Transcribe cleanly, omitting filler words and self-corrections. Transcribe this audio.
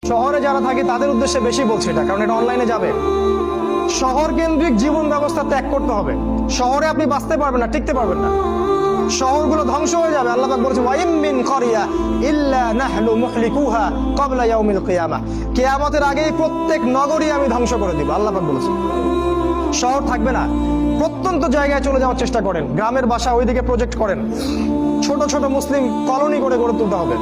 শহরে যারা থাকে তাদের উদ্দেশ্যে বেশি বলছি এটা, কারণ এটা অনলাইনে যাবে। শহর কেন্দ্রিক জীবন ব্যবস্থা ত্যাগ করতে হবে। শহরে আপনি বাঁচতে পারবেন না, টিকতে পারবেন না, শহরগুলো ধ্বংস হয়ে যাবে। আল্লাহ পাক বলেছে ওয়াইম মিন ক্বরিয়া ইল্লা নাহনু মুহলিকুহা ক্বাবলা ইয়াউমিল কিয়ামাহ, কিয়ামতের আগেই প্রত্যেক নগরী আমি ধ্বংস করে দিব, আল্লাহ পাক বলেছে। শহর থাকবে না, প্রত্যন্ত জায়গায় চলে যাওয়ার চেষ্টা করেন, গ্রামের বাসা ওইদিকে প্রজেক্ট করেন, ছোট ছোট মুসলিম কলোনি করে গড়ে তুলতে হবে।